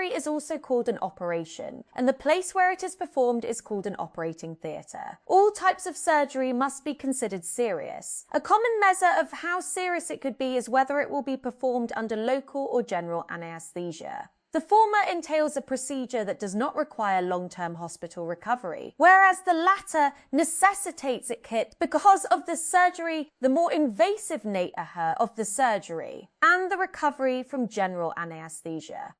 surgery is also called an operation, and the place where it is performed is called an operating theatre. All types of surgery must be considered serious. A common measure of how serious it could be is whether it will be performed under local or general anaesthesia. The former entails a procedure that does not require long-term hospital recovery, whereas the latter necessitates it because of the surgery, the more invasive nature of the surgery, and the recovery from general anaesthesia.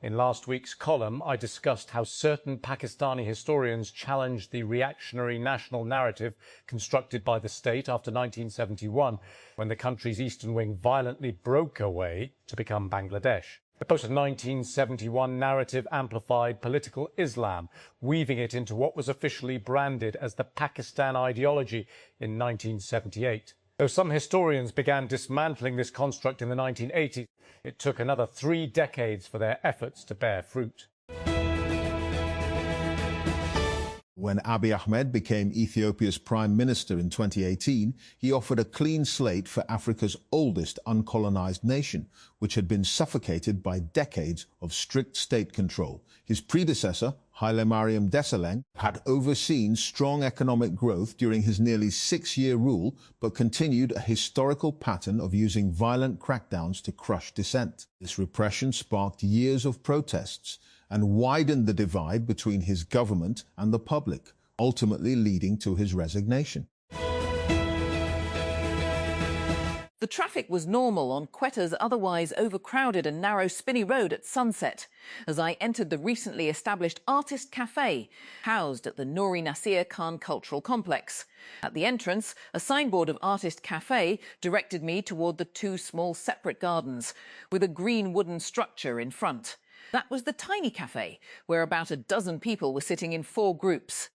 In last week's column, I discussed how certain Pakistani historians challenged the reactionary national narrative constructed by the state after 1971, when the country's eastern wing violently broke away to become Bangladesh. The post-1971 narrative amplified political Islam, weaving it into what was officially branded as the Pakistan ideology in 1978. Though some historians began dismantling this construct in the 1980s, it took another 3 decades for their efforts to bear fruit. When Abiy Ahmed became Ethiopia's prime minister in 2018, he offered a clean slate for Africa's oldest uncolonized nation, which had been suffocated by decades of strict state control. His predecessor, Haile Mariam Desalegn, had overseen strong economic growth during his nearly 6-year rule, but continued a historical pattern of using violent crackdowns to crush dissent. This repression sparked years of protests and widened the divide between his government and the public, ultimately leading to his resignation. The traffic was normal on Quetta's otherwise overcrowded and narrow Spinney Road at sunset as I entered the recently established Artist Cafe, housed at the Nouri Nasir Khan Cultural Complex. At the entrance, a signboard of Artist Cafe directed me toward the 2 small separate gardens, with a green wooden structure in front. That was the tiny cafe, where about a dozen people were sitting in 4 groups.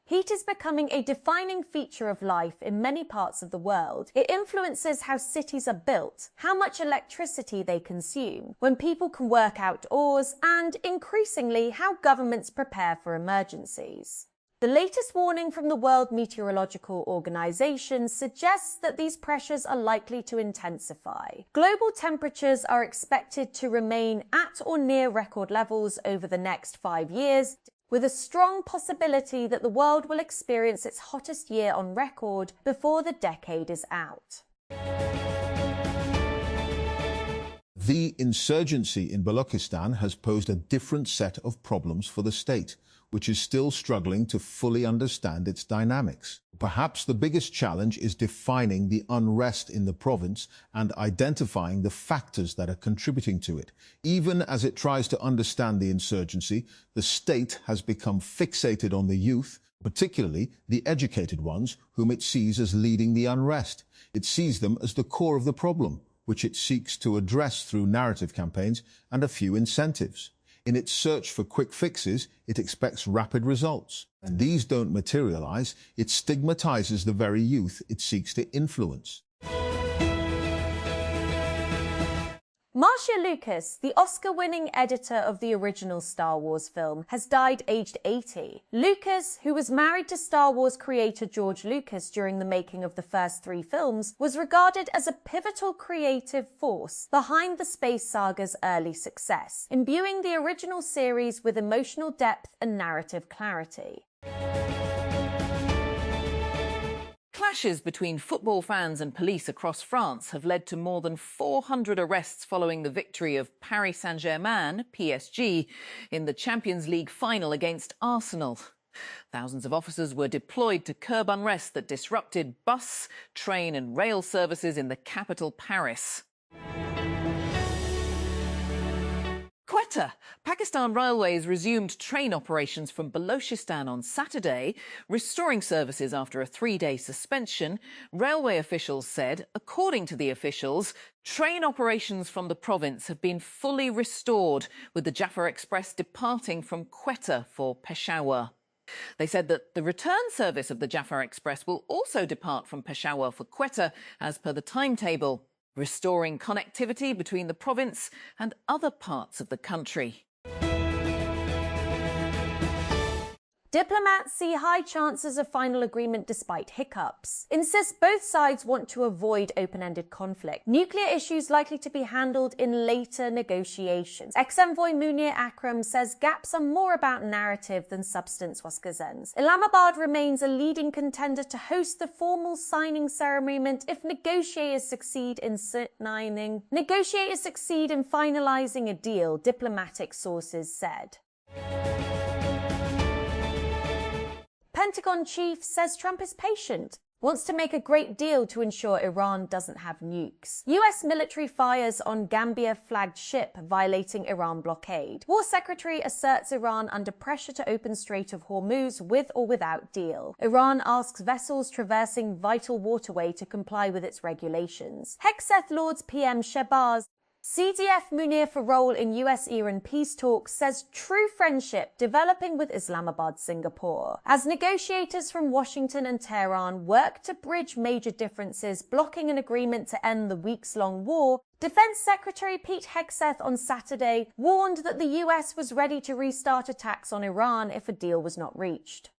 Heat is becoming a defining feature of life in many parts of the world. It influences how cities are built, how much electricity they consume, when people can work outdoors, and increasingly how governments prepare for emergencies. The latest warning from the World Meteorological Organization suggests that these pressures are likely to intensify. Global temperatures are expected to remain at or near record levels over the next 5 years, with a strong possibility that the world will experience its hottest year on record before the decade is out. The insurgency in Balochistan has posed a different set of problems for the state, which is still struggling to fully understand its dynamics. Perhaps the biggest challenge is defining the unrest in the province and identifying the factors that are contributing to it. Even as it tries to understand the insurgency, the state has become fixated on the youth, particularly the educated ones, whom it sees as leading the unrest. It sees them as the core of the problem, which it seeks to address through narrative campaigns and a few incentives. In its search for quick fixes, it expects rapid results. And these don't materialize, it stigmatizes the very youth it seeks to influence. Marcia Lucas, the Oscar-winning editor of the original Star Wars film, has died aged 80. Lucas, who was married to Star Wars creator George Lucas during the making of the first 3 films, was regarded as a pivotal creative force behind the space saga's early success, imbuing the original series with emotional depth and narrative clarity. Clashes between football fans and police across France have led to more than 400 arrests following the victory of Paris Saint-Germain, PSG, in the Champions League final against Arsenal. Thousands of officers were deployed to curb unrest that disrupted bus, train and rail services in the capital, Paris. Quetta. Pakistan Railways resumed train operations from Balochistan on Saturday, restoring services after a 3-day suspension. Railway officials said, according to the officials, train operations from the province have been fully restored, with the Jaffa Express departing from Quetta for Peshawar. They said that the return service of the Jaffa Express will also depart from Peshawar for Quetta as per the timetable, restoring connectivity between the province and other parts of the country. Diplomats see high chances of final agreement despite hiccups. Insist both sides want to avoid open-ended conflict. Nuclear issues likely to be handled in later negotiations. Ex-envoy Munir Akram says gaps are more about narrative than substance was Gazens. Islamabad remains a leading contender to host the formal signing ceremony if negotiators succeed in finalizing a deal, diplomatic sources said. Pentagon chief says Trump is patient, wants to make a great deal to ensure Iran doesn't have nukes. US military fires on Gambia-flagged ship violating Iran blockade. War Secretary asserts Iran under pressure to open Strait of Hormuz with or without deal. Iran asks vessels traversing vital waterway to comply with its regulations. Hexeth Lords PM Shehbaz CDF Munir for role in US-Iran peace talks says true friendship developing with Islamabad, Singapore. As negotiators from Washington and Tehran work to bridge major differences, blocking an agreement to end the weeks-long war, Defense Secretary Pete Hegseth on Saturday warned that the US was ready to restart attacks on Iran if a deal was not reached.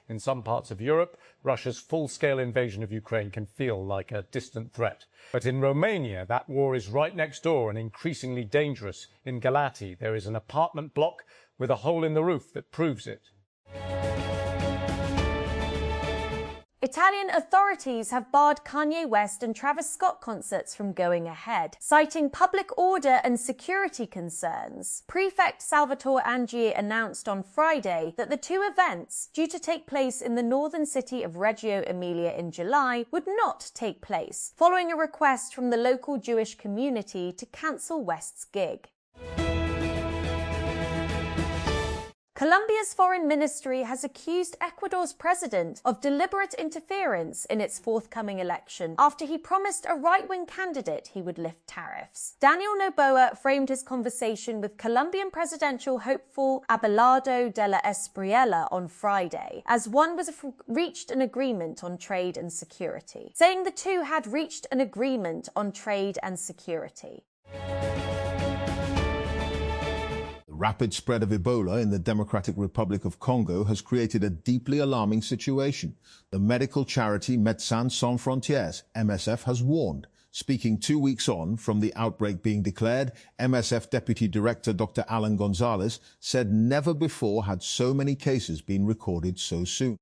In some parts of Europe, Russia's full-scale invasion of Ukraine can feel like a distant threat. But in Romania, that war is right next door and increasingly dangerous. In Galati, there is an apartment block with a hole in the roof that proves it. Italian authorities have barred Kanye West and Travis Scott concerts from going ahead, citing public order and security concerns. Prefect Salvatore Angier announced on Friday that the two events, due to take place in the northern city of Reggio Emilia in July, would not take place, following a request from the local Jewish community to cancel West's gig. Colombia's foreign ministry has accused Ecuador's president of deliberate interference in its forthcoming election after he promised a right-wing candidate he would lift tariffs. Daniel Noboa framed his conversation with Colombian presidential hopeful Abelardo de la Espriella on Friday as one was reached an agreement on trade and security, saying the two had reached an agreement on trade and security. The rapid spread of Ebola in the Democratic Republic of Congo has created a deeply alarming situation. The medical charity Médecins Sans Frontières, MSF, has warned. Speaking 2 weeks on from the outbreak being declared, MSF Deputy Director Dr. Alan Gonzalez said never before had so many cases been recorded so soon.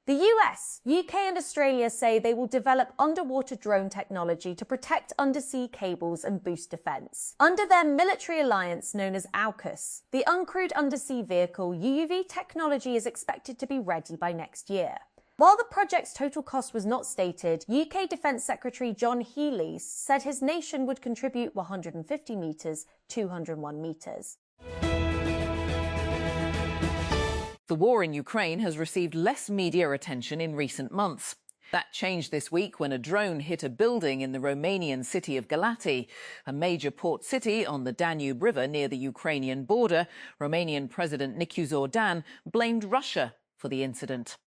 The US, UK and Australia say they will develop underwater drone technology to protect undersea cables and boost defence. Under their military alliance known as AUKUS, the uncrewed undersea vehicle UUV technology is expected to be ready by next year. While the project's total cost was not stated, UK Defence Secretary John Healey said his nation would contribute 150 metres, 201 metres. The war in Ukraine has received less media attention in recent months. That changed this week when a drone hit a building in the Romanian city of Galati, a major port city on the Danube River near the Ukrainian border. Romanian President Nicu Zordan blamed Russia for the incident.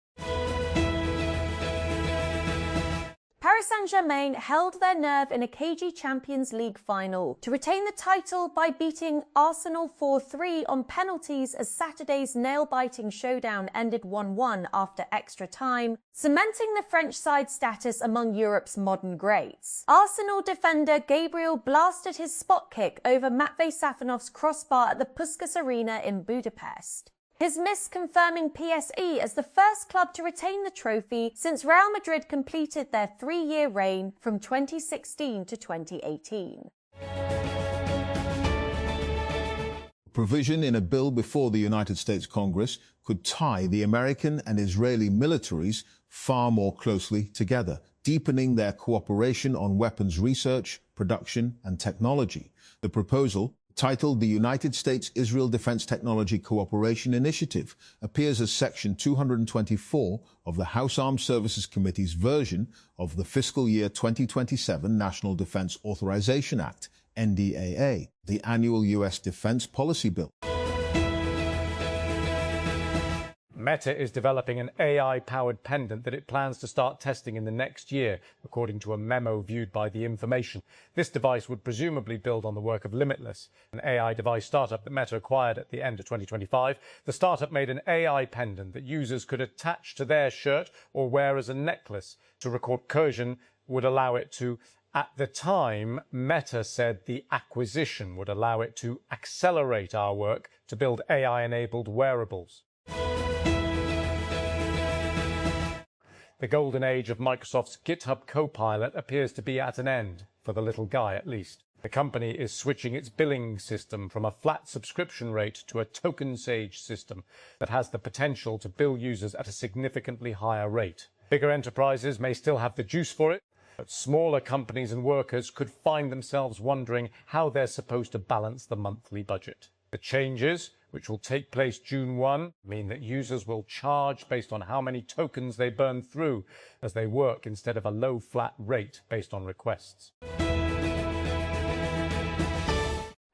Paris Saint-Germain held their nerve in a KG Champions League final to retain the title by beating Arsenal 4-3 on penalties as Saturday's nail-biting showdown ended 1-1 after extra time, cementing the French side's status among Europe's modern greats. Arsenal defender Gabriel blasted his spot kick over Matvei Safonov's crossbar at the Puskás Arena in Budapest. His miss confirming PSE as the first club to retain the trophy since Real Madrid completed their 3-year reign from 2016 to 2018. Provision in a bill before the United States Congress could tie the American and Israeli militaries far more closely together, deepening their cooperation on weapons research, production, and technology. The proposal, titled the United States-Israel Defense Technology Cooperation Initiative, appears as Section 224 of the House Armed Services Committee's version of the fiscal year 2027 National Defense Authorization Act, NDAA, the annual U.S. defense policy bill. Meta is developing an AI-powered pendant that it plans to start testing in the next year, according to a memo viewed by The Information. This device would presumably build on the work of Limitless, an AI device startup that Meta acquired at the end of 2025. The startup made an AI pendant that users could attach to their shirt or wear as a necklace. To record coercion would allow it to. At the time, Meta said the acquisition would allow it to accelerate our work to build AI-enabled wearables. The golden age of Microsoft's GitHub Copilot appears to be at an end, for the little guy at least. The company is switching its billing system from a flat subscription rate to a token sage system that has the potential to bill users at a significantly higher rate. Bigger enterprises may still have the juice for it, but smaller companies and workers could find themselves wondering how they're supposed to balance the monthly budget. The changes, which will take place June 1, mean that users will charge based on how many tokens they burn through as they work instead of a low flat rate based on requests.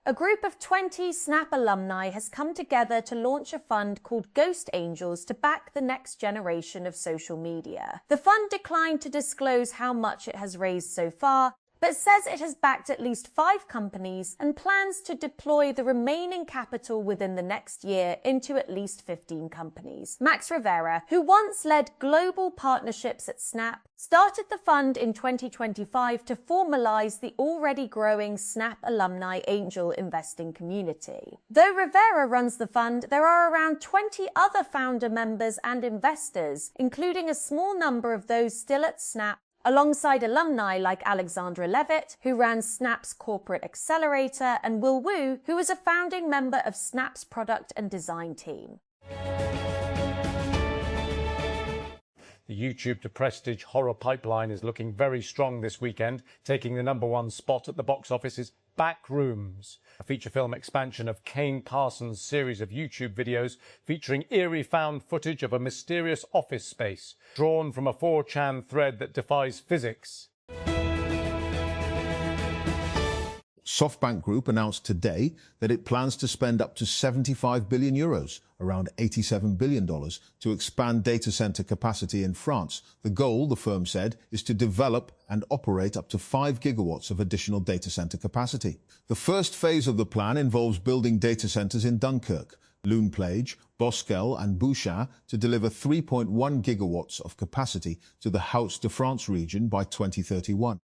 A group of 20 Snap alumni has come together to launch a fund called Ghost Angels to back the next generation of social media. The fund declined to disclose how much it has raised so far, but says it has backed at least 5 companies and plans to deploy the remaining capital within the next year into at least 15 companies. Max Rivera, who once led global partnerships at Snap, started the fund in 2025 to formalize the already growing Snap alumni angel investing community. Though Rivera runs the fund, there are around 20 other founder members and investors, including a small number of those still at Snap, alongside alumni like Alexandra Levitt, who ran Snap's corporate accelerator, and Will Wu, who was a founding member of Snap's product and design team. The YouTube to Prestige horror pipeline is looking very strong this weekend. Taking the #1 spot at the box office is Backrooms, a feature film expansion of Kane Parsons' series of YouTube videos featuring eerie found footage of a mysterious office space, drawn from a 4chan thread that defies physics. SoftBank Group announced today that it plans to spend up to €75 billion, around $87 billion, to expand data center capacity in France. The goal, the firm said, is to develop and operate up to 5 gigawatts of additional data center capacity. The first phase of the plan involves building data centers in Dunkirk, Loonplage, Bosquel and Bouchain to deliver 3.1 gigawatts of capacity to the Hauts-de-France region by 2031.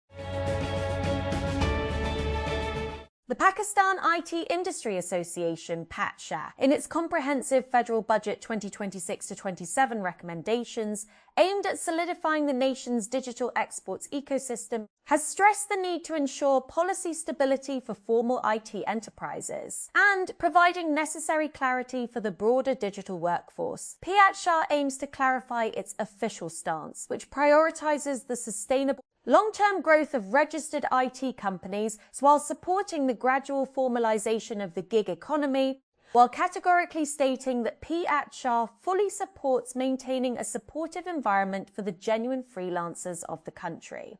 The Pakistan IT Industry Association, PATSA, in its comprehensive federal budget 2026-27 recommendations aimed at solidifying the nation's digital exports ecosystem, has stressed the need to ensure policy stability for formal IT enterprises and providing necessary clarity for the broader digital workforce. PATSA aims to clarify its official stance, which prioritizes the sustainable long-term growth of registered IT companies while supporting the gradual formalization of the gig economy, while categorically stating that PATSA fully supports maintaining a supportive environment for the genuine freelancers of the country.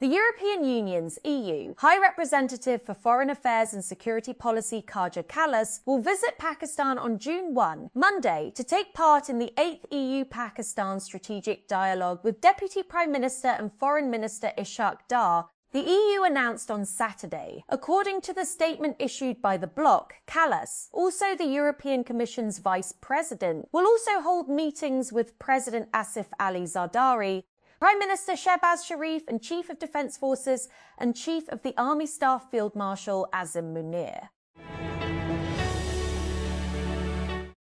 The European Union's EU High Representative for Foreign Affairs and Security Policy Kaja Kallas will visit Pakistan on June 1, Monday, to take part in the 8th EU-Pakistan Strategic Dialogue with Deputy Prime Minister and Foreign Minister Ishaq Dar, the EU announced on Saturday. According to the statement issued by the bloc, Kallas, also the European Commission's Vice President, will also hold meetings with President Asif Ali Zardari, Prime Minister Shehbaz Sharif and Chief of Defence Forces and Chief of the Army Staff Field Marshal Azim Munir.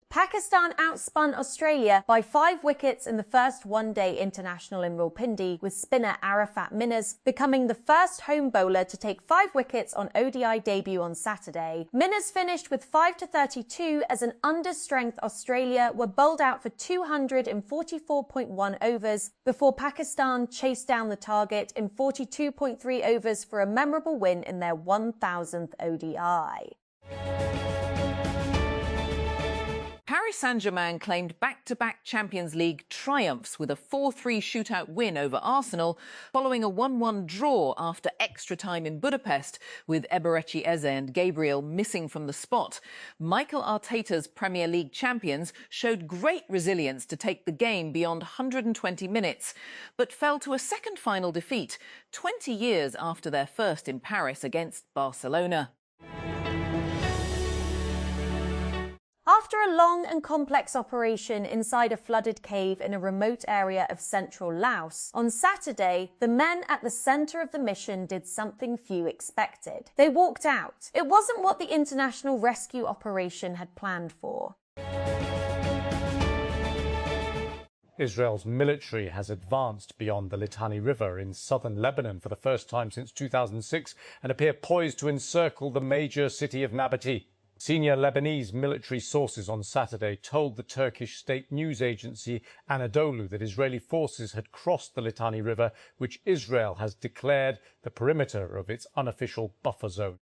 Pakistan outspun Australia by 5 wickets in the first one-day international in Rawalpindi, with spinner Arafat Minners becoming the first home bowler to take 5 wickets on ODI debut on Saturday. Minners finished with 5-32 as an under-strength Australia were bowled out for 244.1 overs before Pakistan chased down the target in 42.3 overs for a memorable win in their 1,000th ODI. Paris Saint-Germain claimed back-to-back Champions League triumphs with a 4-3 shootout win over Arsenal following a 1-1 draw after extra time in Budapest, with Eberechi Eze and Gabriel missing from the spot. Michael Arteta's Premier League champions showed great resilience to take the game beyond 120 minutes, but fell to a second final defeat 20 years after their first in Paris against Barcelona. After a long and complex operation inside a flooded cave in a remote area of central Laos, on Saturday, the men at the centre of the mission did something few expected. They walked out. It wasn't what the international rescue operation had planned for. Israel's military has advanced beyond the Litani River in southern Lebanon for the first time since 2006 and appear poised to encircle the major city of Nabatea. Senior Lebanese military sources on Saturday told the Turkish state news agency Anadolu that Israeli forces had crossed the Litani River, which Israel has declared the perimeter of its unofficial buffer zone.